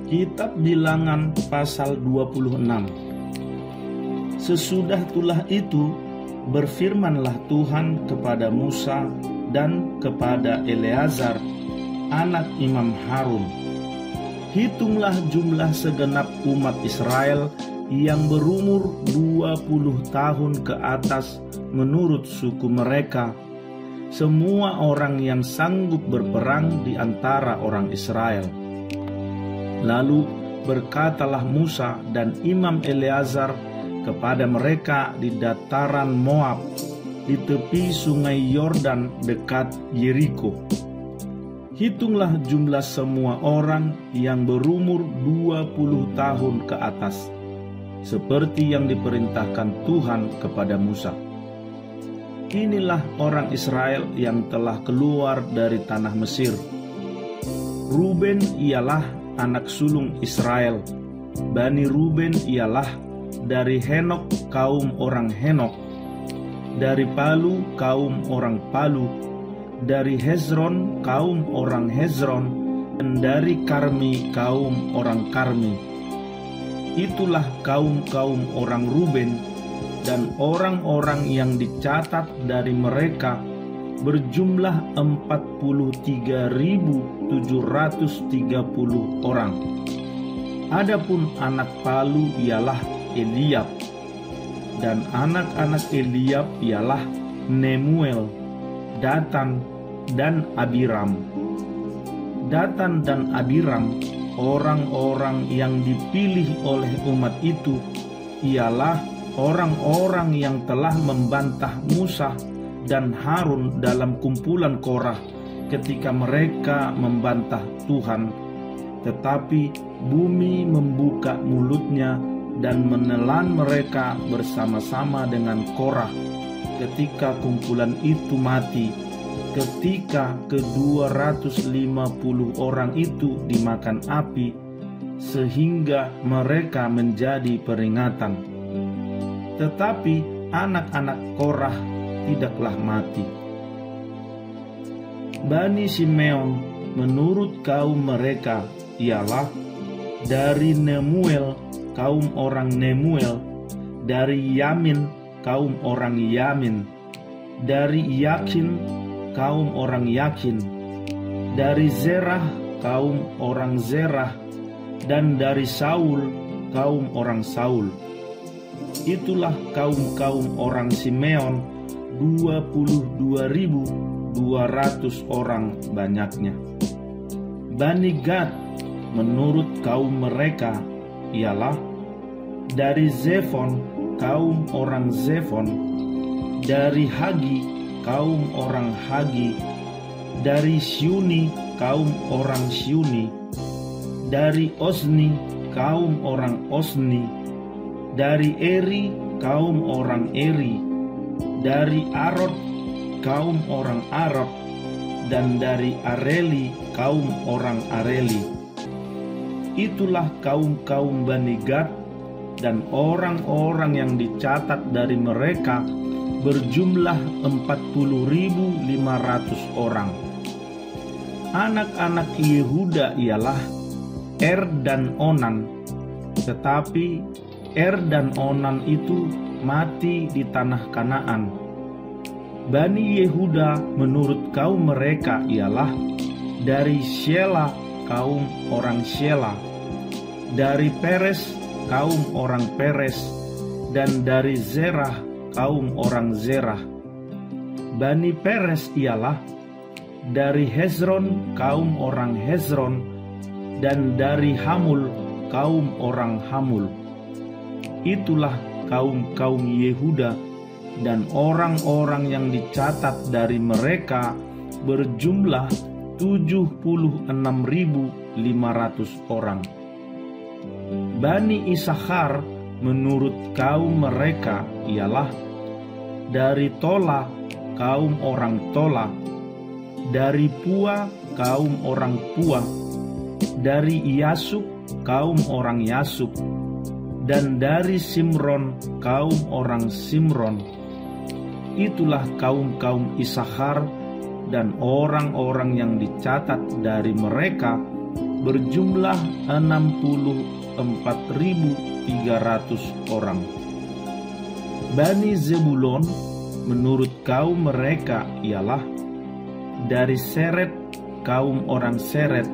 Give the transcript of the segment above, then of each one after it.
Kitab Bilangan pasal 26. Sesudah itulah itu, berfirmanlah Tuhan kepada Musa dan kepada Eleazar, anak Imam Harun. Hitunglah jumlah segenap umat Israel yang berumur 20 tahun ke atas menurut suku mereka, semua orang yang sanggup berperang di antara orang Israel. Lalu berkatalah Musa dan Imam Eleazar kepada mereka di dataran Moab, di tepi sungai Yordan dekat Yeriko. Hitunglah jumlah semua orang yang berumur 20 tahun ke atas, seperti yang diperintahkan Tuhan kepada Musa. Inilah orang Israel yang telah keluar dari tanah Mesir. Ruben ialah anak sulung Israel. Bani Ruben ialah dari Henok kaum orang Henok, dari Palu kaum orang Palu, dari Hezron kaum orang Hezron, dan dari Karmi kaum orang Karmi. Itulah kaum-kaum orang Ruben, dan orang-orang yang dicatat dari mereka berjumlah 43.730 orang. Adapun anak Palu ialah Eliab, dan anak-anak Eliab ialah Nemuel, Datan, dan Abiram. Datan dan Abiram, orang-orang yang dipilih oleh umat itu, ialah orang-orang yang telah membantah Musa dan Harun dalam kumpulan Korah ketika mereka membantah Tuhan. Tetapi bumi membuka mulutnya dan menelan mereka bersama-sama dengan Korah ketika kumpulan itu mati, ketika ke-250 orang itu dimakan api, sehingga mereka menjadi peringatan. Tetapi anak-anak Korah tidaklah mati. Bani Simeon menurut kaum mereka ialah dari Nemuel kaum orang Nemuel, dari Yamin kaum orang Yamin, dari Yakin kaum orang Yakin, dari Zerah kaum orang Zerah, dan dari Saul kaum orang Saul. Itulah kaum-kaum orang Simeon, 22.200 orang banyaknya. Bani Gad menurut kaum mereka ialah dari Zefon kaum orang Zefon, dari Hagi kaum orang Hagi, dari Syuni kaum orang Syuni, dari Osni kaum orang Osni, dari Eri kaum orang Eri, dari Arod kaum orang Arod, dan dari Areli kaum orang Areli. Itulah kaum-kaum Bani Gad, dan orang-orang yang dicatat dari mereka berjumlah 40.500 orang. Anak-anak Yehuda ialah Er dan Onan, tetapi Er dan Onan itu mati di tanah Kanaan. Bani Yehuda menurut kaum mereka ialah dari Shela kaum orang Shela, dari Peres kaum orang Peres, dan dari Zerah kaum orang Zerah. Bani Peres ialah dari Hezron kaum orang Hezron, dan dari Hamul kaum orang Hamul. Itulah kaum-kaum Yehuda, dan orang-orang yang dicatat dari mereka berjumlah 76.500 orang. Bani Issakhar menurut kaum mereka ialah dari Tola kaum orang Tola, dari Pua kaum orang Pua, dari Yasuk kaum orang Yasuk, dan dari Simron kaum orang Simron. Itulah kaum-kaum Issakhar, dan orang-orang yang dicatat dari mereka berjumlah 64.300 orang. Bani Zebulon menurut kaum mereka ialah dari Seret kaum orang Seret,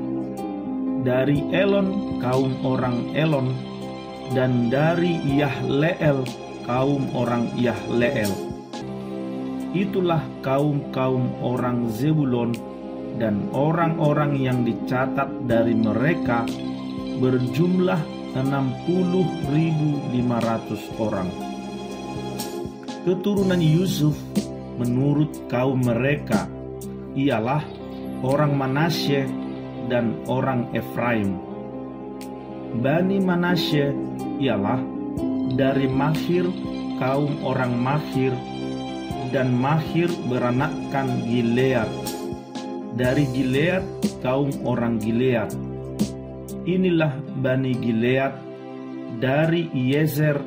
dari Elon kaum orang Elon, dan dari Yahleel kaum orang Yahleel. Itulah kaum-kaum orang Zebulon, dan orang-orang yang dicatat dari mereka berjumlah 60.500 orang. Keturunan Yusuf menurut kaum mereka ialah orang Manasye dan orang Efraim. Bani Manasye ialah dari Mahir kaum orang Mahir, dan Mahir beranakkan Gilead. Dari Gilead kaum orang Gilead. Inilah Bani Gilead dari Yezer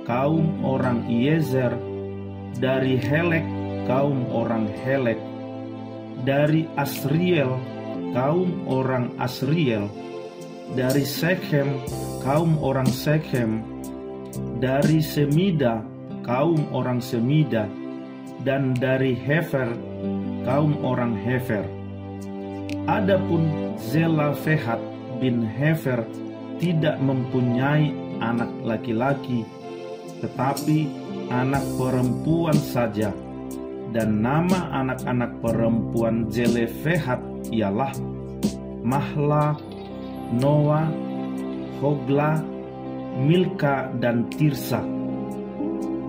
kaum orang Yezer, dari Helek kaum orang Helek, dari Asriel kaum orang Asriel, dari Sekhem kaum orang Sekhem, dari Semida kaum orang Semida, dan dari Hefer kaum orang Hefer. Adapun Zelafehat bin Hefer tidak mempunyai anak laki-laki, tetapi anak perempuan saja, dan nama anak-anak perempuan Zelefehat ialah Mahla, Noah, Hogla, Milka, dan Tirsa.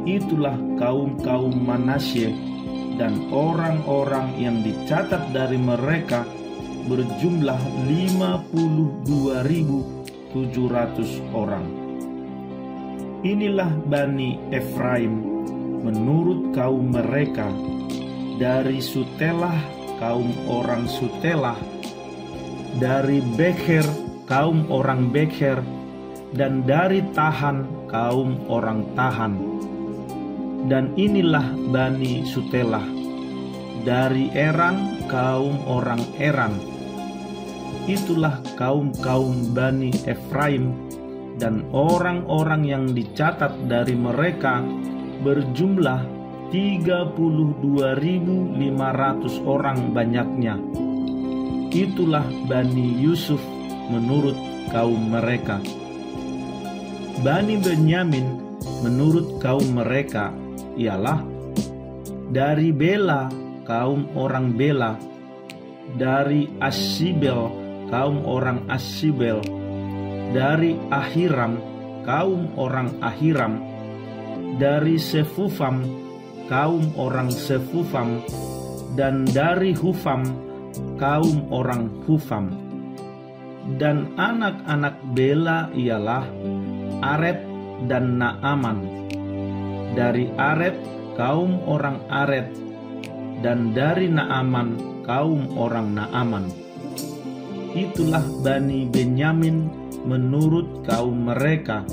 Itulah kaum-kaum Manasye, dan orang-orang yang dicatat dari mereka berjumlah 52.700 orang. Inilah Bani Efraim menurut kaum mereka, dari Sutelah kaum orang Sutelah, dari Beker kaum orang Beker, dan dari Tahan kaum orang Tahan. Dan inilah Bani Sutelah, dari Eran kaum orang Eran. Itulah kaum-kaum Bani Efraim, dan orang-orang yang dicatat dari mereka berjumlah 32.500 orang banyaknya. Itulah Bani Yusuf menurut kaum mereka. Bani Benyamin menurut kaum mereka ialah dari Bela kaum orang Bela, dari Asibel kaum orang Asibel, dari Ahiram kaum orang Ahiram, dari Sefufam kaum orang Sefufam, dan dari Hufam kaum orang Hufam. Dan anak-anak Bela ialah Aret dan Naaman. Dari Aret kaum orang Aret, dan dari Naaman kaum orang Naaman. Itulah Bani Benyamin menurut kaum mereka,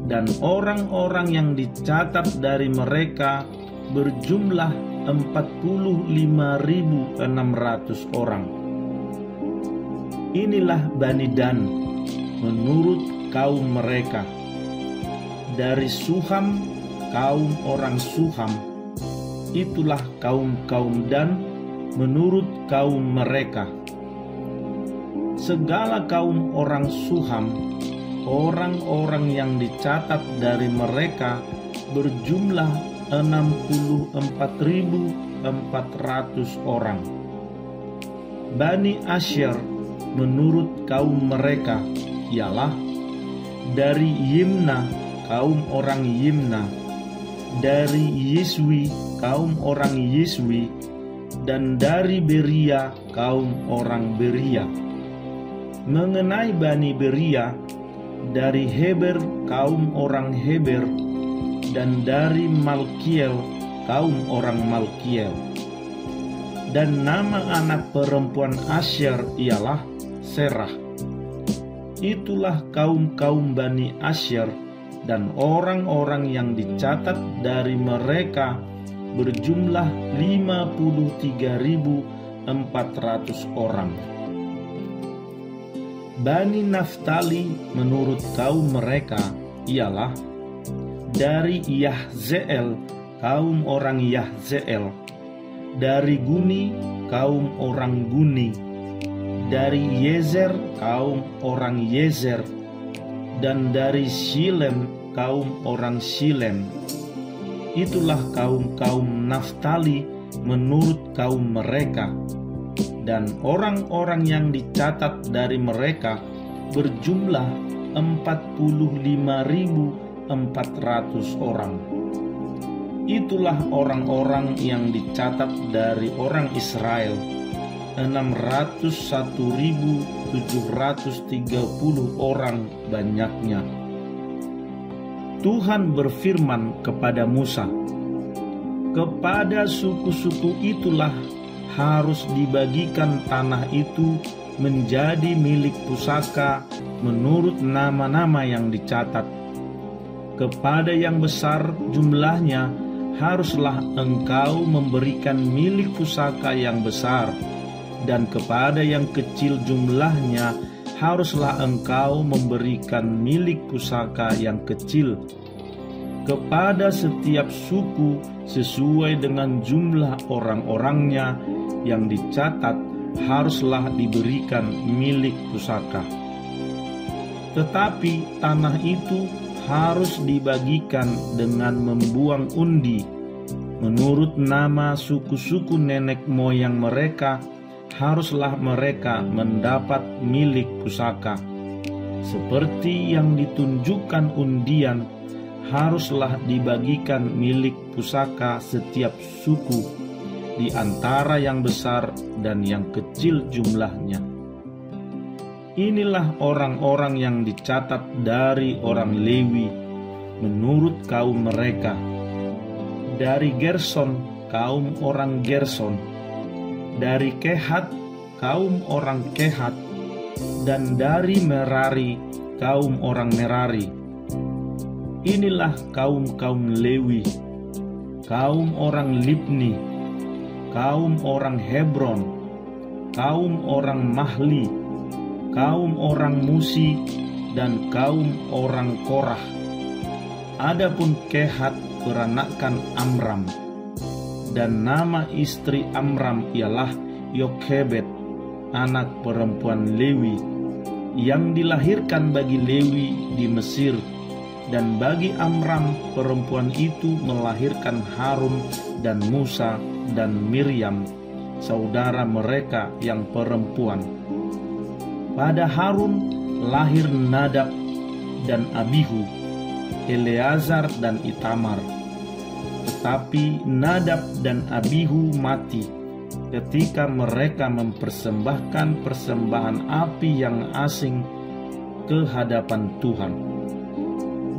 dan orang-orang yang dicatat dari mereka berjumlah 45.600 orang. Inilah Bani Dan menurut kaum mereka, dari Suham kaum orang Suham. Itulah kaum-kaum Dan menurut kaum mereka. Segala kaum orang Suham, orang-orang yang dicatat dari mereka berjumlah 64.400 orang. Bani Asher menurut kaum mereka ialah dari Yimna kaum orang Yimna, dari Yiswi kaum orang Yiswi, dan dari Beria kaum orang Beria. Mengenai Bani Beria, dari Heber kaum orang Heber, dan dari Malkiel kaum orang Malkiel. Dan nama anak perempuan Asher ialah Serah. Itulah kaum-kaum Bani Asher, dan orang-orang yang dicatat dari mereka berjumlah 53.400 orang. Bani Naftali menurut kaum mereka ialah dari Yahzeel, kaum orang Yahzeel, dari Guni, kaum orang Guni, dari Yezer, kaum orang Yezer, dan dari Shilem, kaum orang Shilem. Itulah kaum-kaum Naftali menurut kaum mereka. Dan orang-orang yang dicatat dari mereka berjumlah 45.400 orang. Itulah orang-orang yang dicatat dari orang Israel, 601.730 orang banyaknya. Tuhan berfirman kepada Musa, kepada suku-suku itulah harus dibagikan tanah itu menjadi milik pusaka menurut nama-nama yang dicatat. Kepada yang besar jumlahnya haruslah engkau memberikan milik pusaka yang besar, dan kepada yang kecil jumlahnya haruslah engkau memberikan milik pusaka yang kecil. Kepada setiap suku sesuai dengan jumlah orang-orangnya yang dicatat haruslah diberikan milik pusaka. Tetapi tanah itu harus dibagikan dengan membuang undi. Menurut nama suku-suku nenek moyang mereka, haruslah mereka mendapat milik pusaka. Seperti yang ditunjukkan undian, haruslah dibagikan milik pusaka setiap suku di antara yang besar dan yang kecil jumlahnya. Inilah orang-orang yang dicatat dari orang Lewi menurut kaum mereka. Dari Gerson, kaum orang Gerson. Dari Kehat, kaum orang Kehat. Dan dari Merari, kaum orang Merari. Inilah kaum-kaum Lewi, kaum orang Libni, kaum orang Hebron, kaum orang Mahli, kaum orang Musi, dan kaum orang Korah. Adapun Kehat peranakan Amram, dan nama istri Amram ialah Yokhebed, anak perempuan Lewi, yang dilahirkan bagi Lewi di Mesir. Dan bagi Amram perempuan itu melahirkan Harun dan Musa dan Miriam, saudara mereka yang perempuan. Pada Harun lahir Nadab dan Abihu, Eleazar dan Itamar. Tetapi Nadab dan Abihu mati ketika mereka mempersembahkan persembahan api yang asing ke hadapan Tuhan.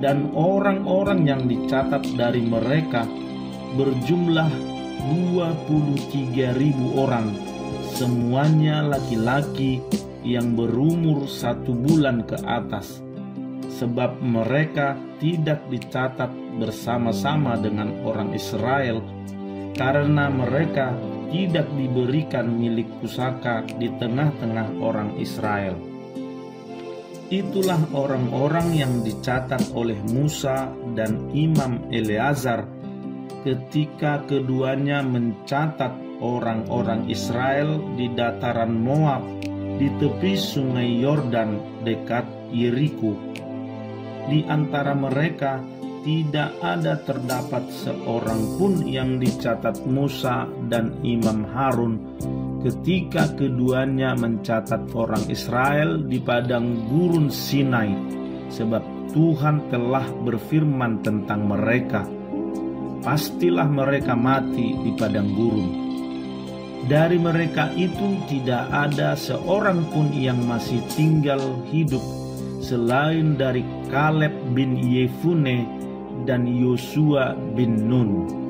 Dan orang-orang yang dicatat dari mereka berjumlah 23.000 orang, semuanya laki-laki yang berumur 1 bulan ke atas, sebab mereka tidak dicatat bersama-sama dengan orang Israel, karena mereka tidak diberikan milik pusaka di tengah-tengah orang Israel. Itulah orang-orang yang dicatat oleh Musa dan Imam Eleazar ketika keduanya mencatat orang-orang Israel di dataran Moab di tepi sungai Yordan dekat Yeriko. Di antara mereka tidak ada terdapat seorang pun yang dicatat Musa dan Imam Harun ketika keduanya mencatat orang Israel di padang gurun Sinai, sebab Tuhan telah berfirman tentang mereka, pastilah mereka mati di padang gurun. Dari mereka itu tidak ada seorang pun yang masih tinggal hidup selain dari Kaleb bin Yefune dan Yosua bin Nun.